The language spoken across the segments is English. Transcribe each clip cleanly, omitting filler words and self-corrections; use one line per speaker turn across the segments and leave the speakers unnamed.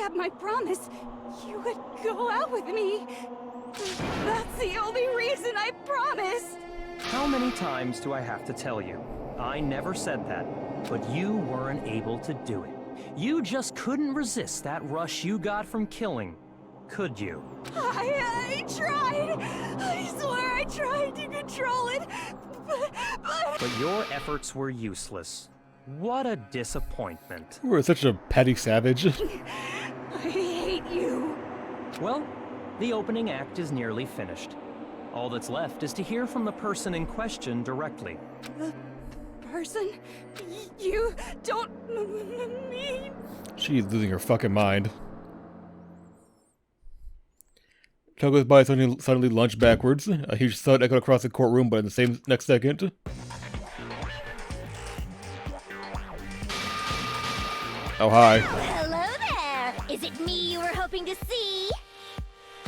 kept my promise, you would go out with me. That's the only reason I promised.
How many times do I have to tell you? I never said that, but you weren't able to do it. You just couldn't resist that rush you got from killing, could you?
I tried. I swear I tried to control it, but
your efforts were useless. What a disappointment.
You were such a petty savage.
I hate you.
Well, the opening act is nearly finished. All that's left is to hear from the person in question directly.
The person? You don't mean...
She's losing her fucking mind. Toko's body suddenly lunged backwards. A huge thud echoed across the courtroom, but in the same next second... Oh, hi.
Hello there! Is it me you were hoping to see?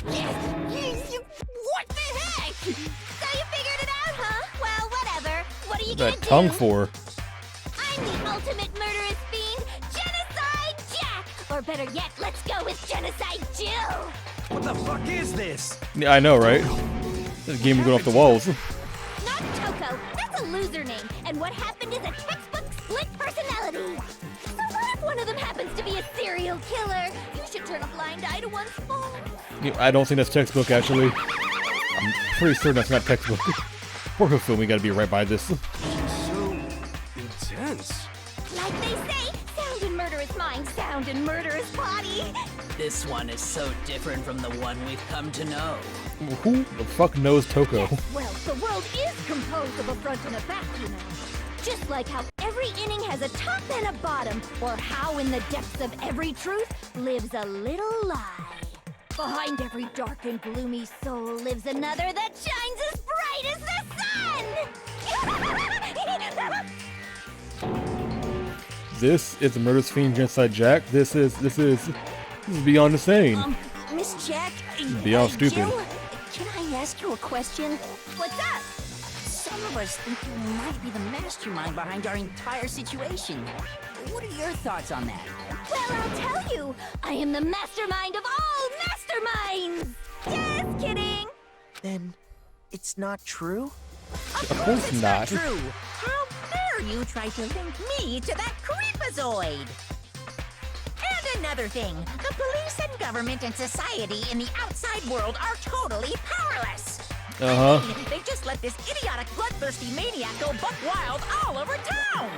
What the heck? So you figured it out, huh? Well, whatever. What are you gonna
That
do?
tongue for?
I'm the ultimate murderous fiend, Genocide Jack! Or better yet, let's go with Genocide Jill!
What the fuck is this?
Yeah, I know, right? This game is going off the walls.
Not Toko, that's a loser name, and what happened is a textbook split personality. So what if one of them happens to be a serial killer? You should turn a blind eye to one's fault.
Yeah, I don't think that's textbook, actually. I'm pretty certain that's not textbook. Poor film, we gotta be right by this.
So intense.
Like they say, sound in murderous mind, sound in murderous body.
This one is so different from the one we've come to know.
Who the fuck knows Toko?
Well, the world is composed of a front and a back, you know. Just like how every inning has a top and a bottom, or how in the depths of every truth lives a little lie. Behind every dark and gloomy soul lives another that shines as bright as the sun!
This is the Murderous Fiend Genocide Jack. This is beyond insane.
Miss Jack?
Beyond stupid.
Jill, can I ask you a question?
What's up?
Some of us think you might be the mastermind behind our entire situation. What are your thoughts on that?
Well, I'll tell you. I am the mastermind of all masterminds! Just kidding!
Then it's not true?
Of
course
it's
not.
true. How dare you try to link me to that creepazoid? And another thing, the police and government and society in the outside world are totally powerless.
Uh-huh.
I mean, they just let this idiotic, bloodthirsty maniac go buck wild all over town.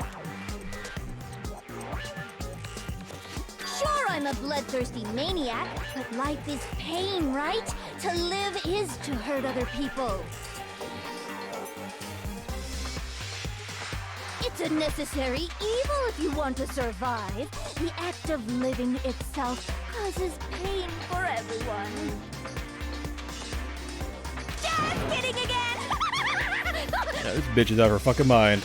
Sure, I'm a bloodthirsty maniac, but life is pain, right? To live is to hurt other people. It's a necessary evil if you want to survive. The act of living itself causes pain for everyone. Just kidding again!
Yeah, this bitch is out of her fucking mind.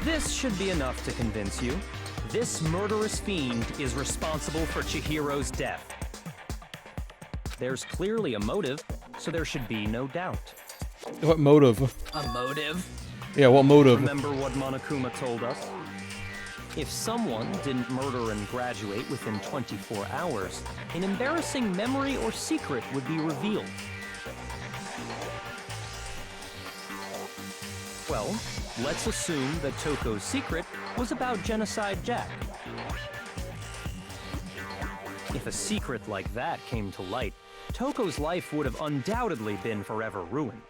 This should be enough to convince you. This murderous fiend is responsible for Chihiro's death. There's clearly a motive, so there should be no doubt.
What motive?
A motive?
Yeah, what motive?
Remember what Monokuma told us? If someone didn't murder and graduate within 24 hours, an embarrassing memory or secret would be revealed. Well, let's assume that Toko's secret was about Genocide Jack. If a secret like that came to light, Toko's life would have undoubtedly been forever ruined.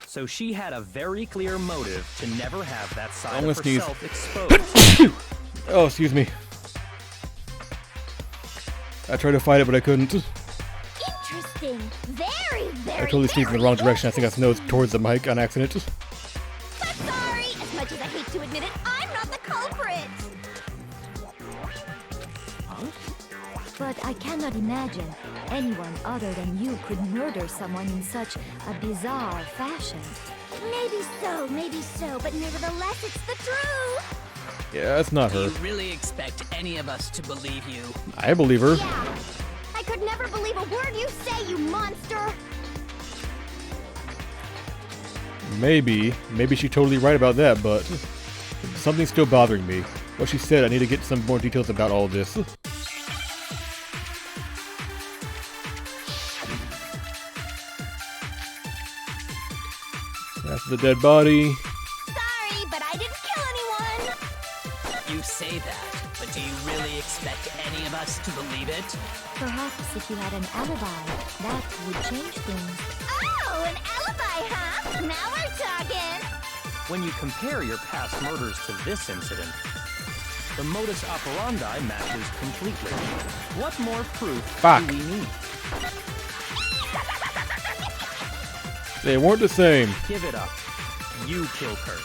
So she had a very clear motive to never have that side of herself exposed.
Oh, excuse me. I tried to fight it, but I couldn't.
Interesting. Very, very,
I totally sneezed in the wrong direction. I think I snoozed towards the mic on accident.
But sorry, as much as I hate to admit it, I'm not the culprit.
But I cannot imagine anyone other than you could murder someone in such a bizarre fashion.
Maybe so, but nevertheless, it's the truth.
Yeah, it's not
Do
her.
you really expect any of us to believe you?
I believe her.
Yeah. I could never believe a word you say, you monster.
Maybe she's totally right about that, but something's still bothering me. what she said. I need to get some more details about all of this. That's the dead body.
Sorry, but I didn't kill anyone.
You say that, but do you really expect any of us to believe it?
Perhaps if you had an alibi, that would change things.
Oh, an alibi, huh? Now we're talking.
When you compare your past murders to this incident, the modus operandi matches completely. What more proof
Fuck.
do we need?
They weren't the same.
Give it up. You killed her.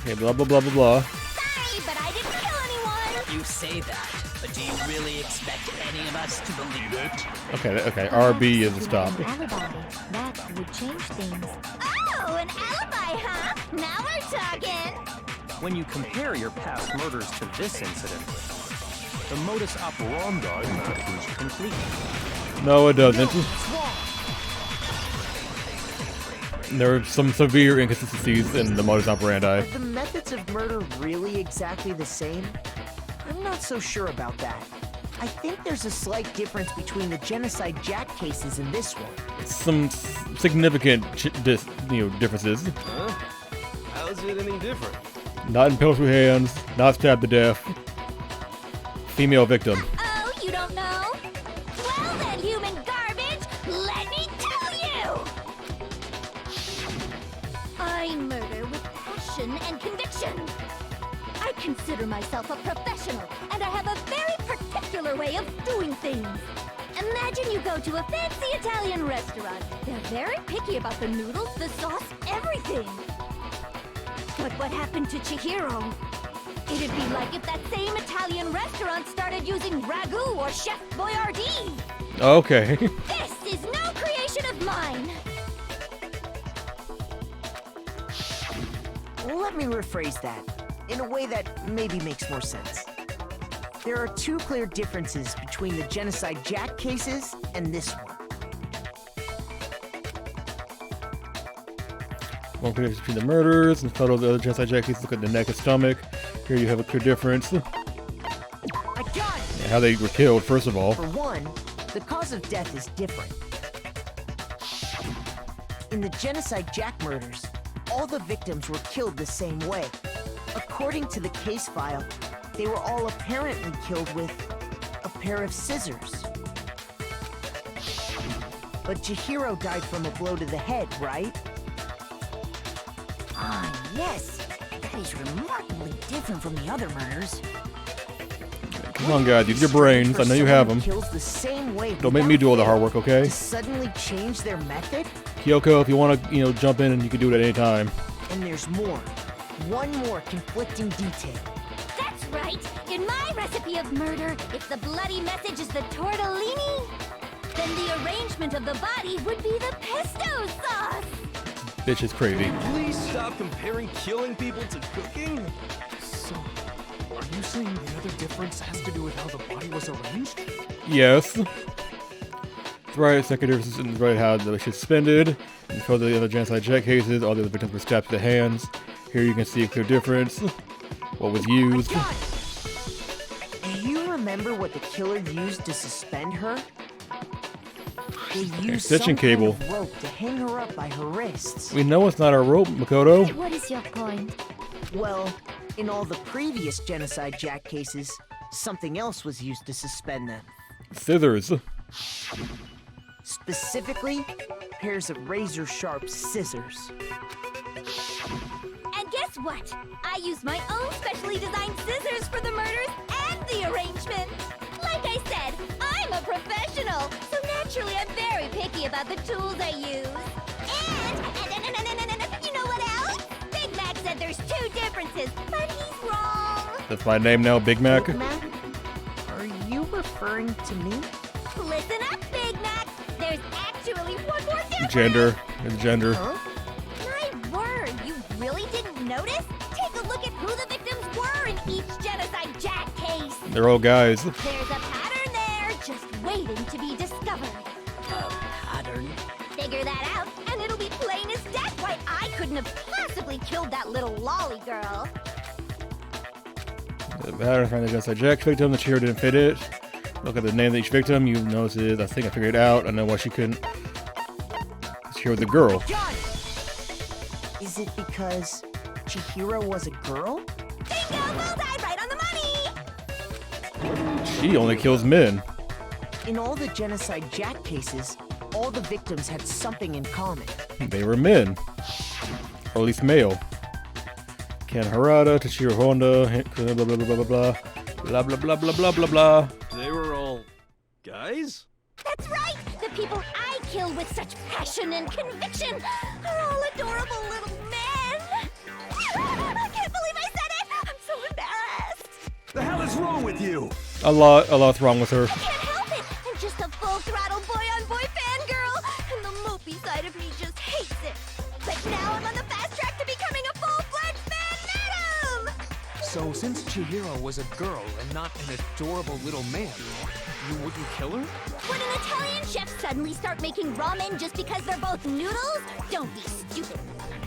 Okay, blah blah blah blah blah.
Sorry, but I didn't kill anyone.
You say that, but do you really expect any of us to believe it?
Okay, RB is a stop.
An alibi, that would change things.
Oh, an alibi, huh? Now we're talking.
When you compare your past murders to this incident, the modus operandi matches completely.
No, it doesn't. There are some severe inconsistencies in the modus operandi.
Are the methods of murder really exactly the same? I'm not so sure about that. I think there's a slight difference between the Genocide Jack cases and this one.
Some significant differences.
Huh? How's it any different?
Not impaled through hands, not stabbed to death. Female victim.
Oh, you don't know? Well then, human garbage, let me tell you! I murder with passion and conviction. I consider myself a professional, and I have a very particular way of doing things. Imagine you go to a fancy Italian restaurant. They're very picky about the noodles, the sauce, everything. But what happened to Chihiro? It'd be like if that same Italian restaurant started using ragu or Chef Boyardee.
Okay.
This is no creation of mine.
Let me rephrase that in a way that maybe makes more sense. There are two clear differences between the Genocide Jack cases and this one.
One clear difference between the murders and photo of the other Genocide Jack cases. Look at the neck and stomach. Here you have a clear difference.
I got it!
How they were killed, first of all.
For one, the cause of death is different. In the Genocide Jack murders, all the victims were killed the same way. According to the case file, they were all apparently killed with a pair of scissors. But Chihiro died from a blow to the head, right?
Ah, yes. That is remarkably different from the other murders.
Come on, guys, use your brains. I know you have them.
Kills the same way
Don't make me do all the hard work, okay?
to suddenly change their method?
Kyoko, if you want to, jump in, and you can do it at any time.
And there's more. One more conflicting detail.
That's right. In my recipe of murder, if the bloody message is the tortellini, then the arrangement of the body would be the pesto sauce.
Bitch is crazy.
Please stop comparing killing people to cooking? So, are you saying the other difference has to do with how the body was arranged?
Yes. That's right, second difference is right how the shit's suspended. And for the other Genocide Jack cases, all the other victims were stabbed to the hands. Here you can see a clear difference. What was used.
Do you remember what the killer used to suspend her? They used
stitching
some
cable.
kind of rope to hang her up by her wrists.
We know it's not our rope, Makoto.
What is your point?
Well, in all the previous Genocide Jack cases, something else was used to suspend them.
Scissors.
Specifically, pairs of razor-sharp scissors.
And guess what? I used my own specially designed scissors for the murders and the arrangement. Like I said, I'm a professional, so naturally I'm very picky about the tools I use. And you know what else? Big Mac said there's two differences, but he's wrong.
That's my name now, Big Mac.
Big Mac? Are you referring to me?
Listen up, Big Mac. There's actually one more difference.
Gender. It's gender.
Huh?
My word, you really didn't notice? Take a look at who the victims were in each Genocide Jack case.
They're all guys.
There's a pattern there, just waiting to be discovered.
A pattern?
Figure that out, and it'll be plain as death why I couldn't have possibly killed that little lolly girl.
The batter find the genocide Jack victim. The cheer didn't fit it. Look at the name of each victim. You notice it. I think I figured it out. I know why she couldn't. She was a girl.
Is it because Chihiro was a girl?
Bingo! Bullseye! Right on the money!
She only kills men.
In all the genocide Jack cases, all the victims had something in common.
They were men. Or at least male. Ken Harada, Toshiro Honda, blah blah blah blah blah blah blah blah blah blah blah blah blah.
They were all guys?
That's right! The people I kill with such passion and conviction are all adorable little men! I can't believe I said it! I'm so embarrassed!
The hell is wrong with you?
A lot's wrong with her.
I can't help it! I'm just a full-throttle boy-on-boy fangirl! And the mopey side of me just hates it! But now I'm on the fast track to becoming a full-fledged fan madam!
So, since Chihiro was a girl and not an adorable little man, you wouldn't kill her?
Would an Italian chef suddenly start making ramen just because they're both noodles? Don't be stupid.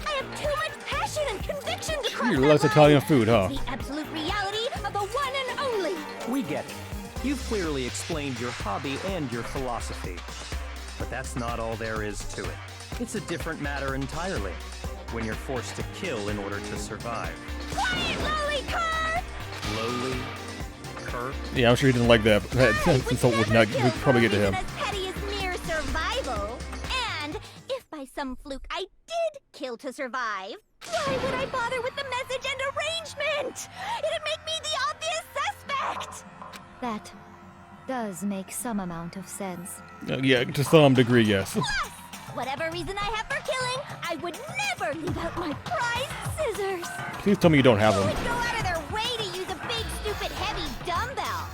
I have too much passion and conviction to cross
She
that
likes
line.
Italian food, huh?
The absolute reality of the one and only.
We get it. You've clearly explained your hobby and your philosophy. But that's not all there is to it. It's a different matter entirely. When you're forced to kill in order to survive.
Quiet, lolly car!
Lowly? Cur?
Yeah, I'm sure he didn't like that. That insult would not would probably get to him.
As petty as mere survival. And if by some fluke I did kill to survive, why would I bother with the message and arrangement? It'd make me the obvious suspect.
That does make some amount of sense.
Yeah, to some degree, yes.
Plus, whatever reason I have for killing, I would never leave out my prized scissors.
Please tell me you don't have
Who
them.
would go out of their way to use a big, stupid, heavy dumbbell?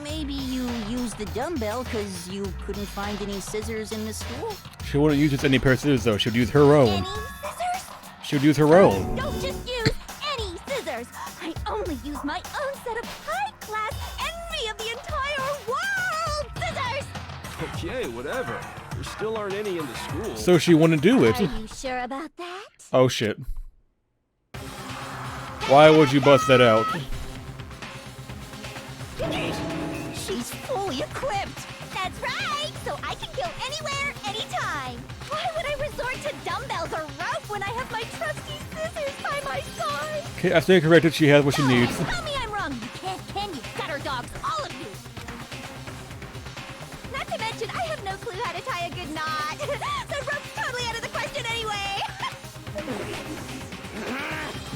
Maybe you used the dumbbell because you couldn't find any scissors in the school?
She wouldn't use just any pair of scissors, though. She would use her own.
Any scissors?
She would use her own.
Don't just use any scissors. I only use my own set of high-class envy of the entire world scissors.
Okay, whatever. There still aren't any in the school.
So she wouldn't do it.
Are you sure about that?
Oh shit. Why would you bust that out?
She's fully equipped. That's right. So I can kill anywhere, anytime. Why would I resort to dumbbells or rope when I have my trusty scissors by my side?
Okay, I stand corrected. She has what she needs.
Tell me I'm wrong. You can't, can you? Gutter dogs, all of you. Not to mention, I have no clue how to tie a good knot. So rope's totally out of the question anyway.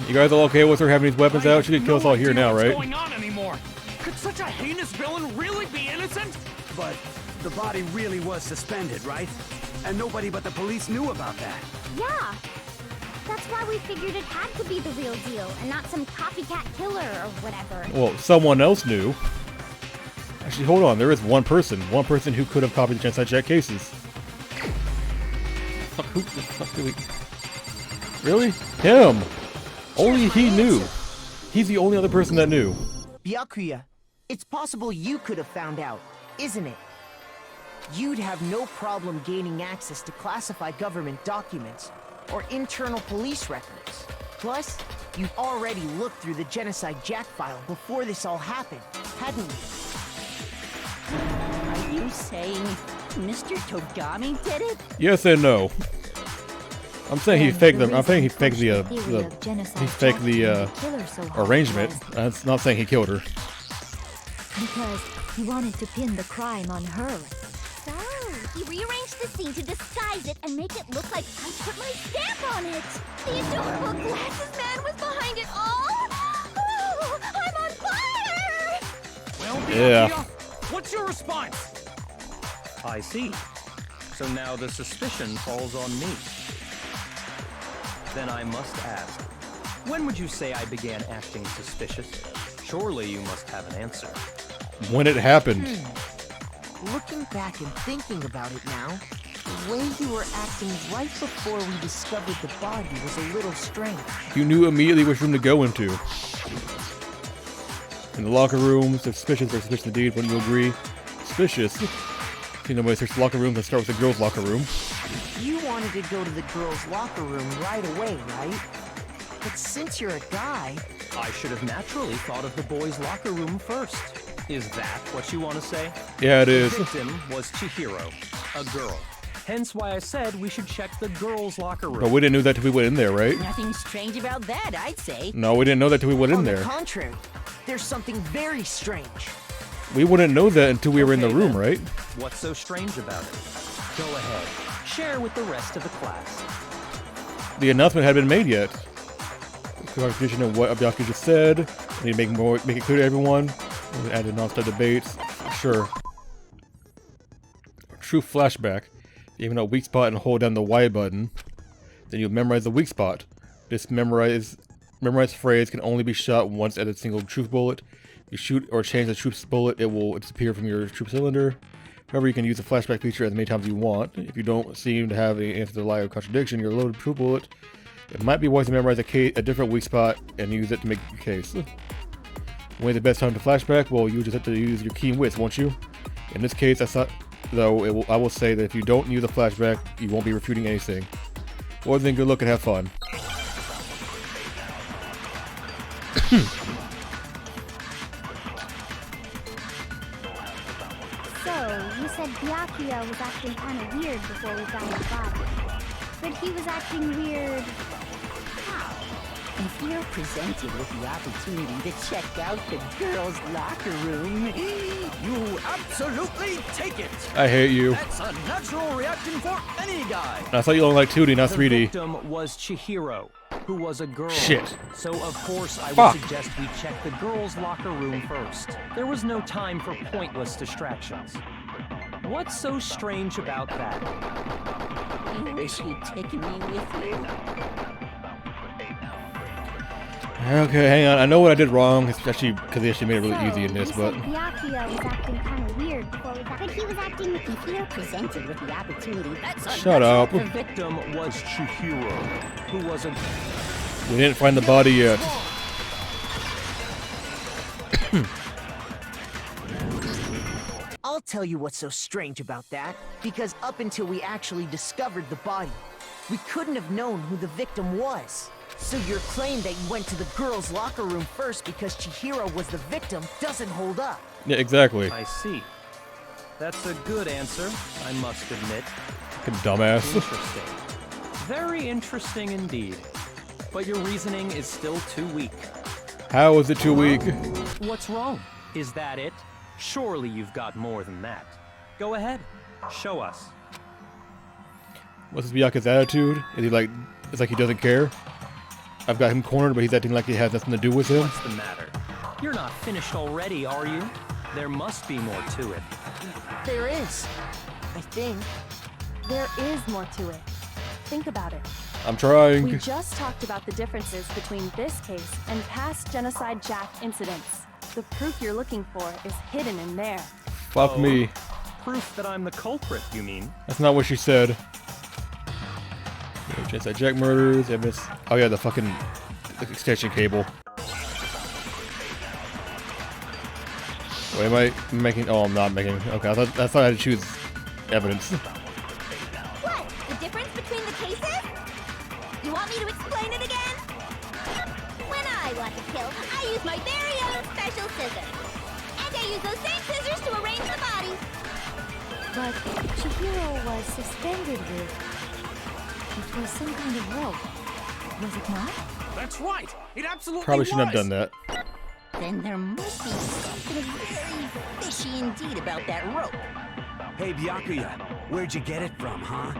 You guys all okay with her having these weapons out? She could kill us all here now, right?
What's going on anymore? Could such a heinous villain really be innocent?
But the body really was suspended, right? And nobody but the police knew about that.
Yeah. That's why we figured it had to be the real deal and not some copycat killer or whatever.
Well, someone else knew. Actually, hold on. There is one person who could have copied the Genocide Jack cases. Fuck, who the fuck do we... Really? Him! Only he knew. He's the only other person that knew.
Byakuya, it's possible you could have found out, isn't it? You'd have no problem gaining access to classified government documents or internal police records. Plus, you'd already looked through the Genocide Jack file before this all happened, hadn't you?
Are you saying Mr. Togami did it?
Yes and no. I'm saying he faked them. I'm saying he faked the arrangement. That's not saying he killed her.
Because he wanted to pin the crime on her.
So, he rearranged the scene to disguise it and make it look like I put my stamp on it. The adorable glasses man was behind it all. Oh, I'm on fire!
Well,
Yeah.
what's your response?
I see. So now the suspicion falls on me. Then I must ask, when would you say I began acting suspicious? Surely you must have an answer.
When it happened.
Looking back and thinking about it now, the way you were acting right before we discovered the body was a little strange.
You knew immediately which room to go into. In the locker room, suspicious or suspicious indeed, wouldn't you agree? Suspicious. See, nobody searched the locker room, let's start with the girls' locker room.
You wanted to go to the girls' locker room right away, right? But since you're a guy...
I should have naturally thought of the boys' locker room first. Is that what you want to say?
Yeah, it is.
The victim was Chihiro, a girl. Hence why I said we should check the girls' locker room.
But we didn't know that till we went in there, right?
Nothing strange about that, I'd say.
No, we didn't know that till we went in
On the
there.
contrary, there's something very strange.
We wouldn't know that until we were in the
Okay,
room,
then.
right?
What's so strange about it? Go ahead. Share with the rest of the class.
The announcement hadn't been made yet. Clarification of what Byakuya just said. I need to make it clear to everyone. Add to non-stop debates. Sure. True flashback. Even a weak spot and hold down the Y button. Then you memorize the weak spot. This memorized phrase can only be shot once at a single truth bullet. If you shoot or change the truth bullet, it will disappear from your truth cylinder. However, you can use the flashback feature as many times as you want. If you don't seem to have any answer to lie or contradiction, your loaded truth bullet, it might be wise to memorize a different weak spot and use it to make your case. When's the best time to flashback? Well, you just have to use your keen wits, won't you? In this case, I will say that if you don't use a flashback, you won't be refuting anything. Well then, good luck and have fun.
So, you said Byakuya was acting kind of weird before we found the body. But he was acting weird... how?
If you're presented with the opportunity to check out the girls' locker room,
You absolutely take it!
I hate you.
That's a natural reaction for any guy!
I thought you only liked 2D, not
The
3D.
victim was Chihiro, who was a girl.
Shit.
So of course I
Fuck.
would suggest we check the girls' locker room first. There was no time for pointless distractions. What's so strange about that?
you wish you'd taken me with you.
Okay, hang on. I know what I did wrong, especially because they actually made it really easy in this,
you
but...
said Byakuya was acting kind of weird before we found... But he was acting...
If you're presented with the opportunity, that's a
Shut up.
The victim was Chihiro, who was a...
We didn't find the body yet.
I'll tell you what's so strange about that, because up until we actually discovered the body, we couldn't have known who the victim was. So your claim that you went to the girls' locker room first because Chihiro was the victim doesn't hold up.
Yeah, exactly.
I see. That's a good answer, I must admit.
Fucking dumbass.
Interesting. Very interesting indeed. But your reasoning is still too weak.
How is it too weak?
What's wrong? Is that it? Surely you've got more than that. Go ahead. Show us.
What's this Byakuya's attitude? Is he like... It's like he doesn't care? I've got him cornered, but he's acting like he has nothing to do with him?
What's the matter? You're not finished already, are you? There must be more to it.
There is, I think.
There is more to it. Think about it.
I'm trying.
We just talked about the differences between this case and past Genocide Jack incidents. The proof you're looking for is hidden in there.
Fuck me.
Proof that I'm the culprit, you mean?
That's not what she said. Genocide Jack murders, evidence... Oh yeah, the fucking extension cable. Wait, am I making... Oh, I'm not making... Okay, I thought I had to choose evidence.
What? The difference between the cases? You want me to explain it again? When I want to kill, I use my very own special scissors. And I use those same scissors to arrange the body.
But Chihiro was suspended with... It was some kind of rope. Was it not?
That's right! It absolutely
Probably shouldn't have done that.
Then there must be something very fishy indeed about that rope.
Hey, Byakuya, where'd you get it from, huh?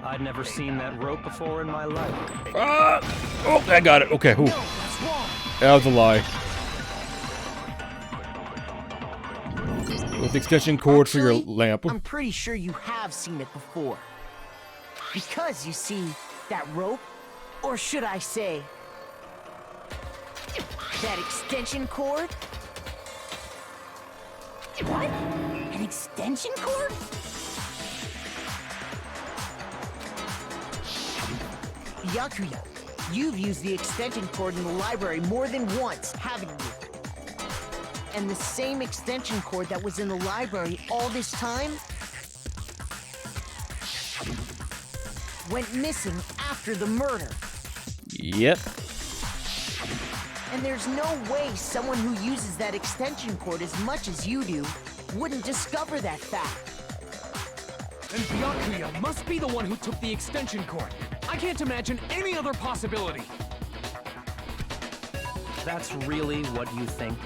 I'd never seen that rope before in my life.
Oh, I got it. Okay, whew. That was a lie. With the extension cord for your
Actually,
lamp.
I'm pretty sure you have seen it before. Because, you see, that rope, or should I say, that extension cord?
What? An extension cord?
Byakuya, you've used the extension cord in the library more than once, haven't you? And the same extension cord that was in the library all this time went missing after the murder.
Yep.
And there's no way someone who uses that extension cord as much as you do wouldn't discover that fact.
And Byakuya must be the one who took the extension cord. I can't imagine any other possibility.
That's really what you think?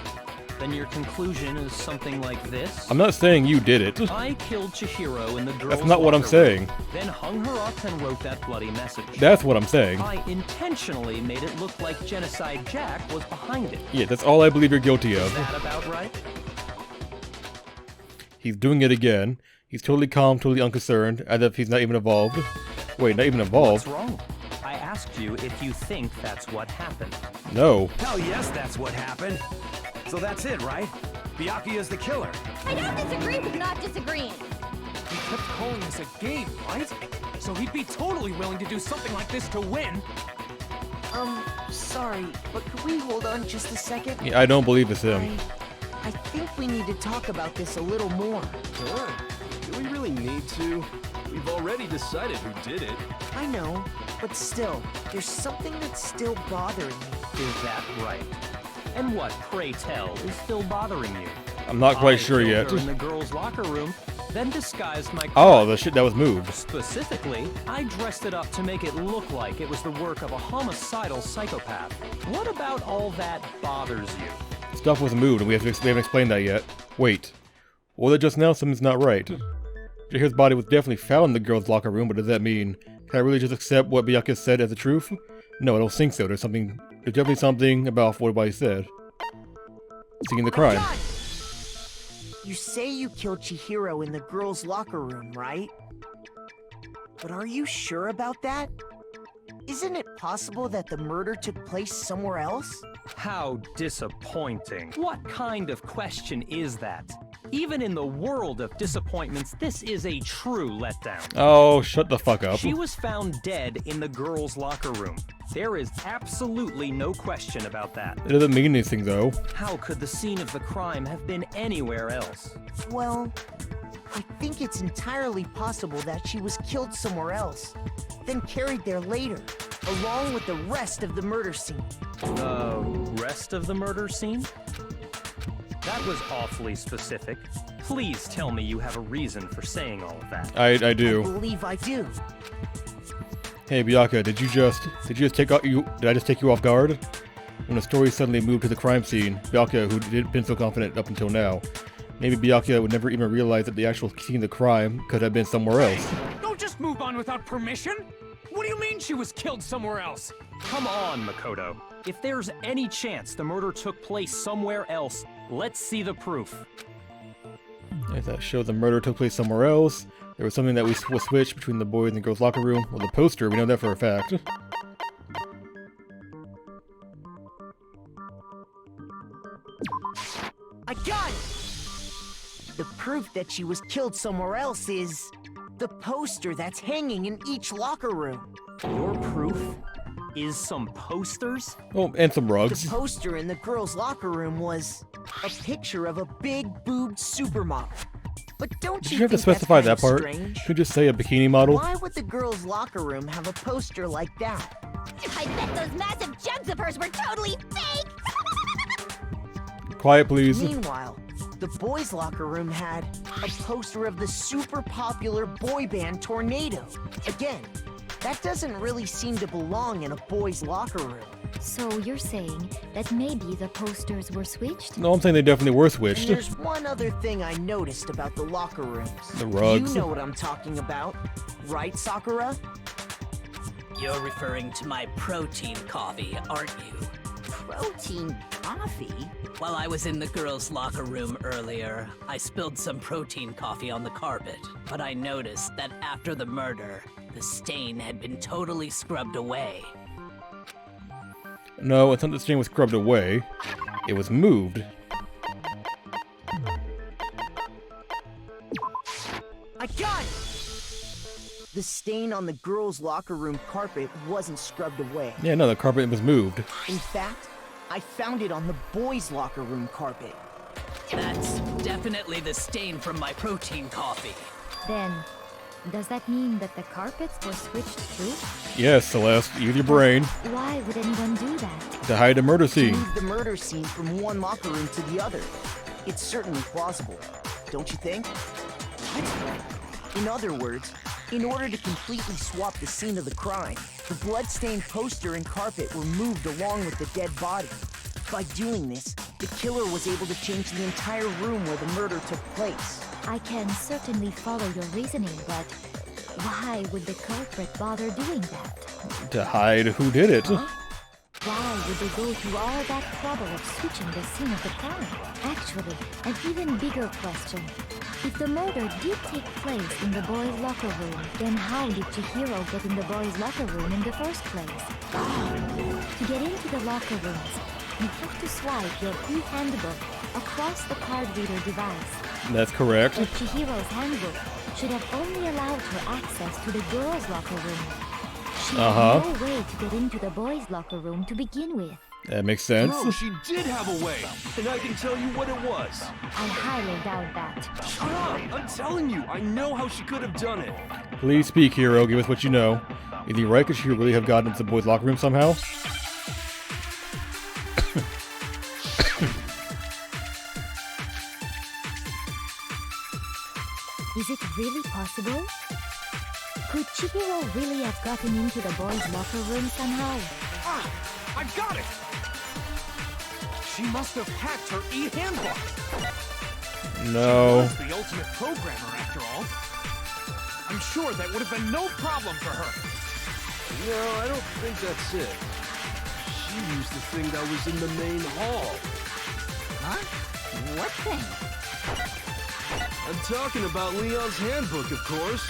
Then your conclusion is something like this?
I'm not saying you did it.
I killed Chihiro in the girl's
That's not what I'm
locker
saying.
room, then hung her up and wrote that bloody message.
That's what I'm saying.
I intentionally made it look like Genocide Jack was behind it.
Yeah, that's all I believe you're guilty
Is
of.
that about right?
He's doing it again. He's totally calm, totally unconcerned, as if he's not even involved. Wait, not even involved?
What's wrong? I asked you if you think that's what happened.
No.
Hell yes, that's what happened. So that's it, right? Byakuya's the killer.
I don't disagree with not disagreeing.
He kept calling this a game, right? So he'd be totally willing to do something like this to win.
Sorry, but could we hold on just a second?
Yeah, I don't believe it's him.
I think we need to talk about this a little more.
Sure.
Do we really need to? We've already decided who did it.
I know, but still, there's something that's still bothering me.
Is that right? And what, pray tell, is still bothering you?
I'm not quite
I
sure
killed
yet.
her in the girls' locker room, then disguised my
Oh, the shit that was moved.
Specifically, I dressed it up to make it look like it was the work of a homicidal psychopath. What about all that bothers you?
Stuff was moved, and we haven't explained that yet. Wait. Well, just now something's not right. Chihiro's body was definitely found in the girls' locker room, but does that mean, can I really just accept what Byakuya said as the truth? No, I don't think so. There's definitely something about what he said. Seeing the crime.
You say you killed Chihiro in the girls' locker room, right? But are you sure about that? Isn't it possible that the murder took place somewhere else?
How disappointing. What kind of question is that? Even in the world of disappointments, this is a true letdown.
Oh, shut the fuck up.
She was found dead in the girls' locker room. There is absolutely no question about that.
It doesn't mean anything, though.
How could the scene of the crime have been anywhere else?
Well, I think it's entirely possible that she was killed somewhere else, then carried there later, along with the rest of the murder scene.
The rest of the murder scene? That was awfully specific. Please tell me you have a reason for saying all of that.
I
I
do.
believe I do.
Hey, Byakuya, did I just take you off guard? When the story suddenly moved to the crime scene, Byakuya, who had been so confident up until now, maybe Byakuya would never even realize that the actual scene of the crime could have been somewhere else.
Don't just move on without permission. What do you mean she was killed somewhere else?
Come on, Makoto. If there's any chance the murder took place somewhere else, let's see the proof.
If that shows the murder took place somewhere else, there was something that was switched between the boys and girls' locker room. Well, the poster, we know that for a fact.
I got it! The proof that she was killed somewhere else is the poster that's hanging in each locker room.
Your proof is some posters?
Oh, and some rugs.
The poster in the girls' locker room was a picture of a big-boobed supermodel. But don't
Did
you
you have to
think
specify
that's
that
kind of
part?
strange?
Could you just say a bikini model?
Why would the girls' locker room have a poster like that?
I bet those massive jugs of hers were totally fake!
Quiet, please.
Meanwhile, the boys' locker room had a poster of the super popular boy band Tornado. Again, that doesn't really seem to belong in a boys' locker room.
So you're saying that maybe the posters were switched?
No, I'm saying they definitely were
And
switched.
there's one other thing I noticed about the locker rooms.
The rugs.
You know what I'm talking about, right, Sakura?
You're referring to my protein coffee, aren't you?
Protein coffee?
While I was in the girls' locker room earlier, I spilled some protein coffee on the carpet. But I noticed that after the murder, the stain had been totally scrubbed away.
No, it's not the stain was scrubbed away. It was moved.
I got it! The stain on the girls' locker room carpet wasn't scrubbed away.
Yeah, no, the carpet was moved.
In fact, I found it on the boys' locker room carpet.
That's definitely the stain from my protein coffee.
Then,
Does that mean that the carpets were switched too?
Yes, Celeste, use your brain
Why would anyone do that?
to hide a murder scene.
Move the murder scene from one locker room to the other. It's certainly plausible, don't you think? In other words, in order to completely swap the scene of the crime, the blood-stained poster and carpet were moved along with the dead body. By doing this, the killer was able to change the entire room where the murder took place.
I can certainly follow your reasoning, but why would the culprit bother doing that?
To hide who did it.
Huh? Why would they go through all that trouble of switching the scene of the crime? Actually, an even bigger question. If the murder did take place in the boys' locker room, then how did Chihiro get in the boys' locker room in the first place? To get into the locker rooms, you have to swipe your e-handbook across the card reader device.
That's correct.
But Chihiro's handbook should have only allowed her access to the girls' locker room. She had no way to get into the boys' locker room to begin with.
That makes sense.
No, she did have a way, and I can tell you what it was.
I highly doubt that.
Shut up! I'm telling you, I know how she could have done it.
Please speak, Hero. Give us what you know. Is he right? Could she really have gotten into the boys' locker room somehow?
Is it really possible? Could Chihiro really have gotten into the boys' locker room somehow?
Ah! I've got it! She must have hacked her e-handbook.
No.
She was the ultimate programmer, after all. I'm sure that would have been no problem for her.
No, I don't think that's it. She used the thing that was in the main hall.
Huh? What thing?
I'm talking about Leon's handbook, of course.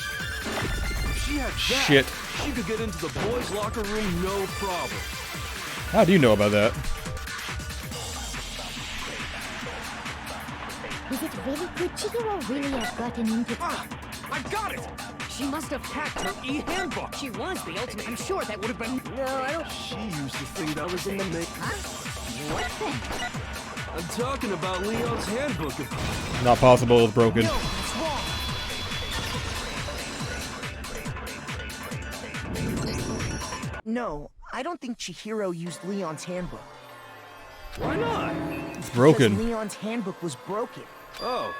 If she had that,
Shit.
she could get into the boys' locker room no problem.
How do you know about that?
Is it really? Could Chihiro really have gotten into...
Ah! I've got it! She must have hacked her e-handbook. She was the ultimate. I'm sure that would have been...
No, I don't... She used the thing that was in the main...
Huh? What thing?
I'm talking about Leon's handbook, of course.
Not possible. It's broken.
No, it's wrong.
No, I don't think Chihiro used Leon's handbook.
Why not?
It's broken.
Because Leon's handbook was broken.
Oh.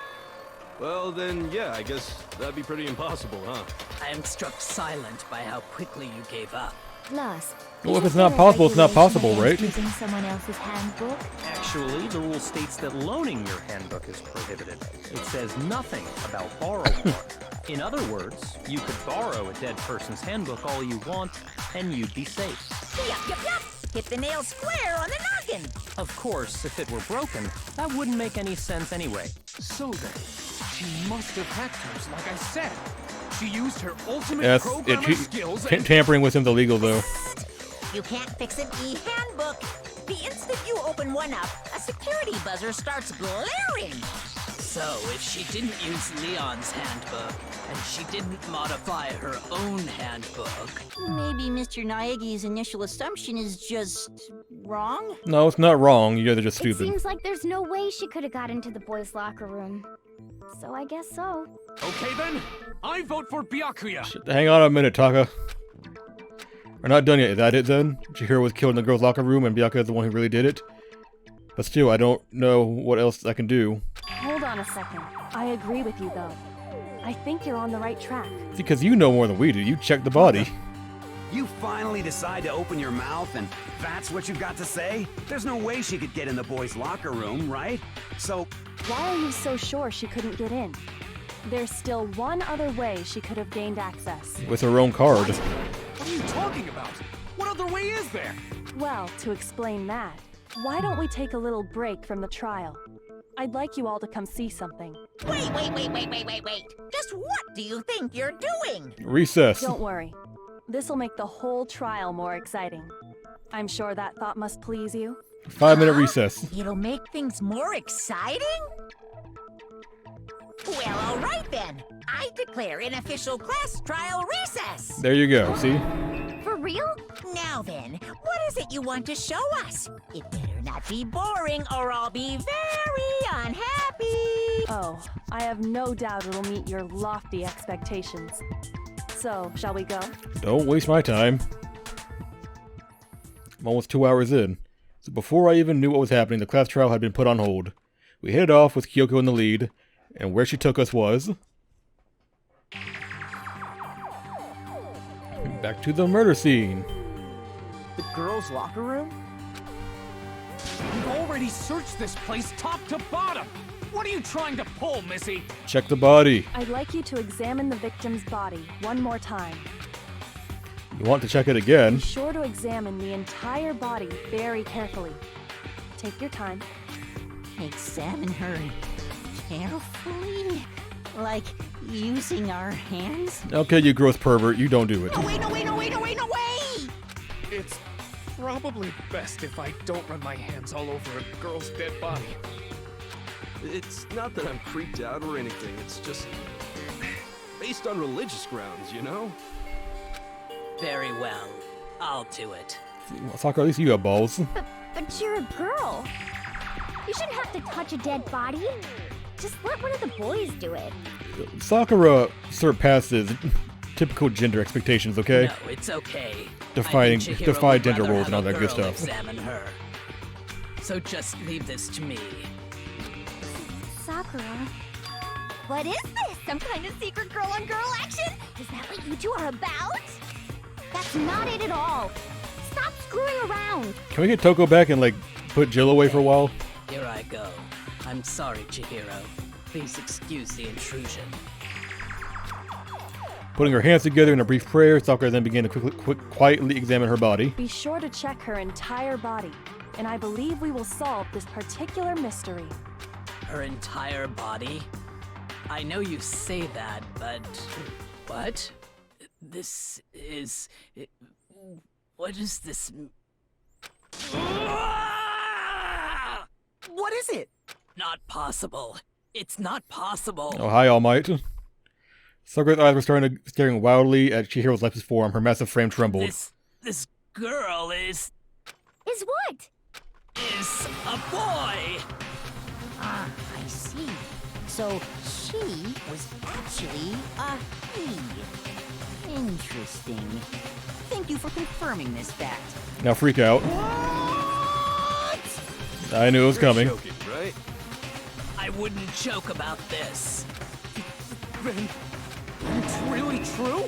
Well, then, yeah, I guess that'd be pretty impossible, huh?
I am struck silent by how quickly you gave up.
Plus...
Well, if
isn't
it's not
there a
possible, it's not possible,
regulation
right?
against using someone else's handbook?
Actually, the rule states that loaning your handbook is prohibited. It says nothing about borrowing one. In other words, you could borrow a dead person's handbook all you want, and you'd be safe.
Yup. Hit the nail square on the noggin.
Of course, if it were broken, that wouldn't make any sense anyway.
So then, she must have hacked hers, like I said. She used her ultimate
Yes,
programmer skills and...
tampering with him's illegal, though.
You can't fix an e-handbook. The instant you open one up, a security buzzer starts blaring.
So, if she didn't use Leon's handbook, and she didn't modify her own handbook...
Maybe Mr. Naegi's initial assumption is just... wrong?
No, it's not wrong. You guys are just
It
stupid.
seems like there's no way she could have got into the boys' locker room. So I guess so.
Okay then, I vote for Byakuya.
Hang on a minute, Taka. We're not done yet. Is that it then? Chihiro was killed in the girls' locker room and Byakuya is the one who really did it? But still, I don't know what else I can do.
Hold on a second. I agree with you, though. I think you're on the right track.
See, because you know more than we do. You checked the body.
You finally decide to open your mouth and that's what you've got to say? There's no way she could get in the boys' locker room, right? So,
Why are you so sure she couldn't get in? There's still one other way she could have gained access.
With her own card.
What are you talking about? What other way is there?
Well, to explain that, why don't we take a little break from the trial? I'd like you all to come see something.
Wait. Just what do you think you're doing?
Recess.
Don't worry. This'll make the whole trial more exciting. I'm sure that thought must please you.
5-minute recess.
It'll make things more exciting? Well, all right then. I declare an official class trial recess.
There you go, see?
For real?
Now then, what is it you want to show us? It better not be boring or I'll be very unhappy.
Oh, I have no doubt it'll meet your lofty expectations. So, shall we go?
Don't waste my time. I'm almost 2 hours in. So before I even knew what was happening, the class trial had been put on hold. We headed off with Kyoko in the lead, and where she took us was... back to the murder scene.
The girls' locker room?
We've already searched this place top to bottom. What are you trying to pull, Missy?
Check the body.
I'd like you to examine the victim's body one more time.
You want to check it again?
Be sure to examine the entire body very carefully. Take your time.
Examine her carefully? Like using our hands?
Okay, you gross pervert, you don't do it.
No way, no way, no way, no way, no way!
It's probably best if I don't run my hands all over a girl's dead body.
It's not that I'm creeped out or anything, it's just based on religious grounds, you know?
Very well. I'll do it.
Sakura, at least you have balls.
But you're a girl. You shouldn't have to touch a dead body. Just let one of the boys do it.
Sakura surpasses typical gender expectations, okay?
No, it's okay.
Defy
Chihiro
gender
would rather
roles and all
have
that
a
good
girl
stuff.
Examine her. So just leave this to me.
Sakura.
What is this? Some kind of secret girl-on-girl action? Is that what you two are about?
That's not it at all. Stop screwing around.
Can we get Toko back and, like, put Jill away for a while?
Here I go. I'm sorry, Chihiro. Please excuse the intrusion.
Putting her hands together in a brief prayer, Sakura then began to quietly examine her body.
Be sure to check her entire body, and I believe we will solve this particular mystery.
Her entire body? I know you say that, but... What? This is... What is this...
What is it?
Not possible. It's not possible.
Oh, hi, All Might. Sakura's eyes were staring wildly at Chihiro's lifeless form. Her massive frame trembled.
This girl is
what?
Is a boy!
Ah, I see. So she was actually a he. Interesting. Thank you for confirming this fact.
Now freak out. I knew it was coming.
You're joking, right?
I wouldn't joke about this.
Then it's really true?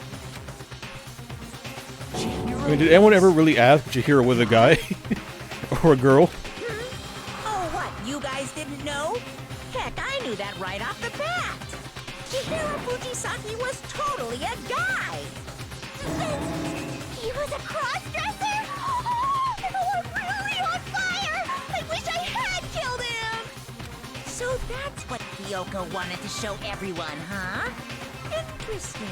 I mean, did anyone ever really ask if Chihiro was a guy? Or a girl?
Oh, what? You guys didn't know? Heck, I knew that right off the bat. Chihiro Fujisaki was totally a guy.
He was a cross-dresser? Oh, I'm really on fire! I wish I had killed him!
So that's what Kyoko wanted to show everyone, huh? Interesting.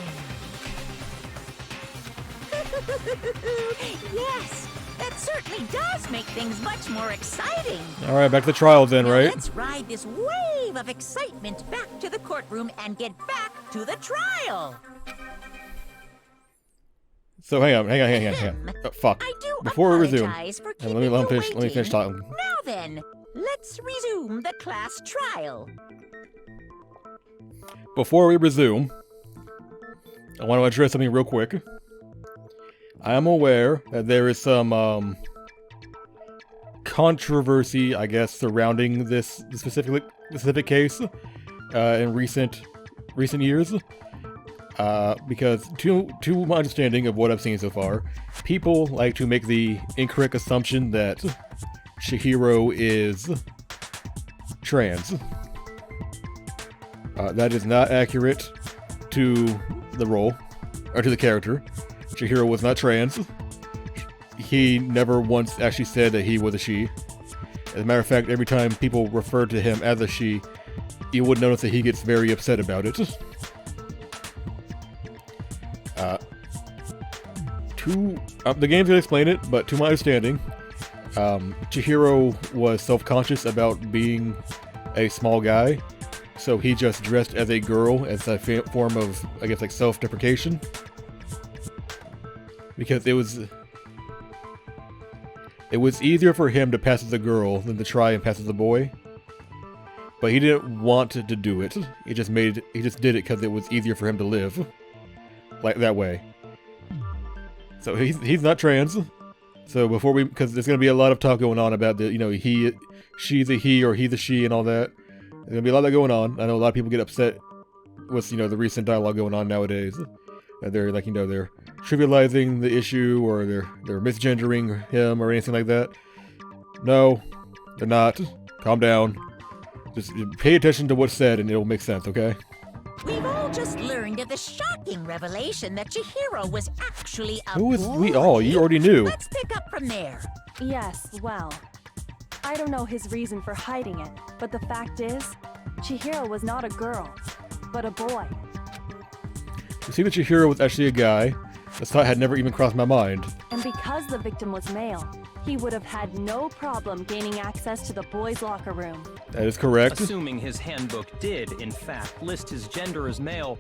Yes, that certainly does make things much more exciting.
Alright, back to the trial then,
Now
right?
let's ride this wave of excitement back to the courtroom and get back to the trial.
So hang on. Oh, fuck.
I do
Before we resume,
apologize for
let
keeping
me
you
finish
waiting.
talking.
Now then, let's resume the class trial.
Before we resume, I want to address something real quick. I am aware that there is some controversy, I guess, surrounding this specific case in recent years. Because to my understanding of what I've seen so far, people like to make the incorrect assumption that Chihiro is trans. That is not accurate to the role, or to the character. Chihiro was not trans. He never once actually said that he was a she. As a matter of fact, every time people refer to him as a she, you would notice that he gets very upset about it. The game's gonna explain it, but to my understanding, Chihiro was self-conscious about being a small guy, so he just dressed as a girl as a form of, I guess, like self-deprecation. Because it was easier for him to pass as a girl than to try and pass as a boy. but he didn't want to do it. He just did it because it was easier for him to live, like that way. So he's not trans. So before because there's gonna be a lot of talk going on about the, she's a he or he's a she and all that. There's gonna be a lot of that going on. I know a lot of people get upset with, the recent dialogue going on nowadays. They're like, they're trivializing the issue or they're misgendering him or anything like that. No, they're not. Calm down. Just pay attention to what's said and it'll make sense, okay?
We've all just learned of the shocking revelation that Chihiro was actually a
Who is
boy.
we all? You already knew.
Let's pick up from there.
Yes, well, I don't know his reason for hiding it, but the fact is, Chihiro was not a girl, but a boy.
You see that Chihiro was actually a guy. This thought had never even crossed my mind.
And because the victim was male, he would have had no problem gaining access to the boys' locker room.
That is correct.
Assuming his handbook did, in fact, list his gender as male,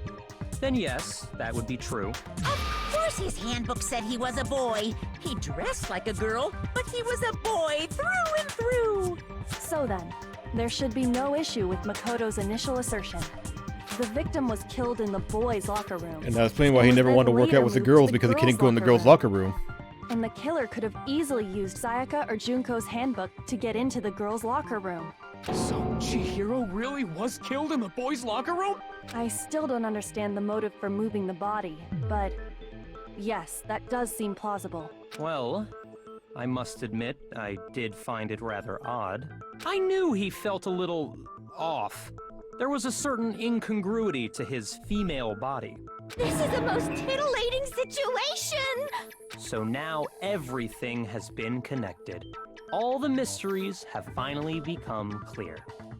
then yes, that would be true.
Of course his handbook said he was a boy. He dressed like a girl, but he was a boy through and through.
So then, there should be no issue with Makoto's initial assertion. The victim was killed in the boys' locker room.
And that explains why he never wanted to work out with the girls, because he couldn't go in the girls' locker room.
And the killer could have easily used Sayaka or Junko's handbook to get into the girls' locker room.
So Chihiro really was killed in the boys' locker room?
I still don't understand the motive for moving the body, but yes, that does seem plausible.
Well, I must admit, I did find it rather odd. I knew he felt a little off. There was a certain incongruity to his female body.
This is the most titillating situation!
So now everything has been connected. All the mysteries have finally become clear.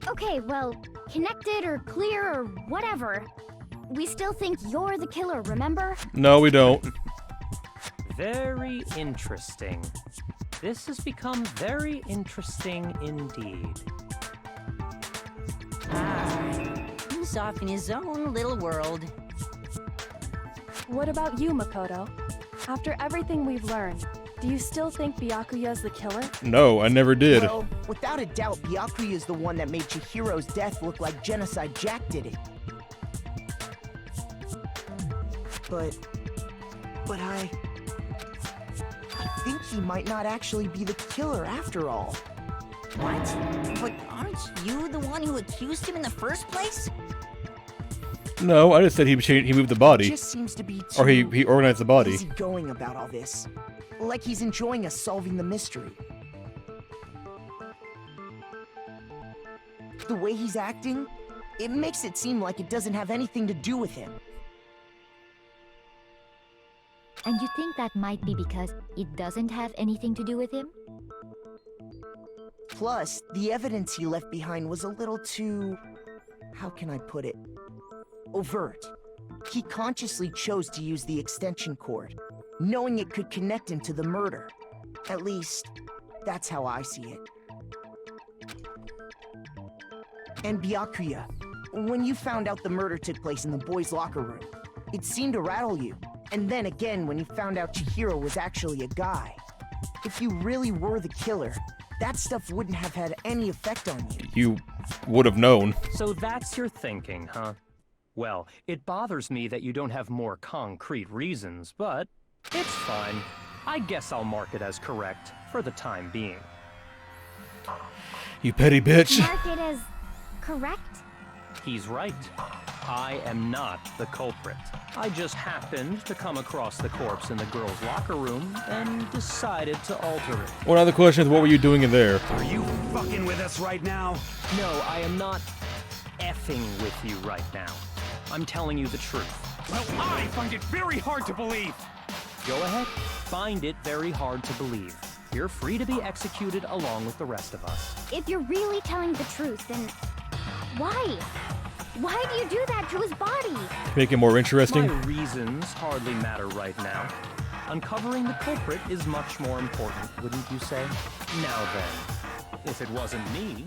Okay, well, connected or clear or whatever. We still think you're the killer, remember?
No, we don't.
Very interesting. This has become very interesting indeed.
He's off in his own little world.
What about you, Makoto? After everything we've learned, do you still think Byakuya's the killer?
No, I never did.
Well, without a doubt, Byakuya is the one that made Chihiro's death look like Genocide Jack did it. But I think he might not actually be the killer after all.
What? But aren't you the one who accused him in the first place?
No, I just said he moved the body.
He just seems to be
Or he organized the body.
easygoing about all this. Like he's enjoying us solving the mystery. The way he's acting, it makes it seem like it doesn't have anything to do with him.
And you think that might be because it doesn't have anything to do with him?
Plus, the evidence he left behind was a little too... how can I put it? Overt. He consciously chose to use the extension cord, knowing it could connect him to the murder. At least, that's how I see it. And Byakuya, when you found out the murder took place in the boys' locker room, it seemed to rattle you. And then again when you found out Chihiro was actually a guy. If you really were the killer, that stuff wouldn't have had any effect on you.
You would have known.
So that's your thinking, huh? Well, it bothers me that you don't have more concrete reasons, but it's fine. I guess I'll mark it as correct for the time being.
You petty bitch.
Mark it as correct?
He's right. I am not the culprit. I just happened to come across the corpse in the girls' locker room and decided to alter it.
Well, now the question is, what were you doing in there?
Are you fucking with us right now?
No, I am not effing with you right now. I'm telling you the truth.
Well, I find it very hard to believe.
Go ahead. Find it very hard to believe. You're free to be executed along with the rest of us.
If you're really telling the truth, then why? Why do you do that to his body?
Make it more interesting.
My reasons hardly matter right now. Uncovering the culprit is much more important, wouldn't you say? Now then, if it wasn't me...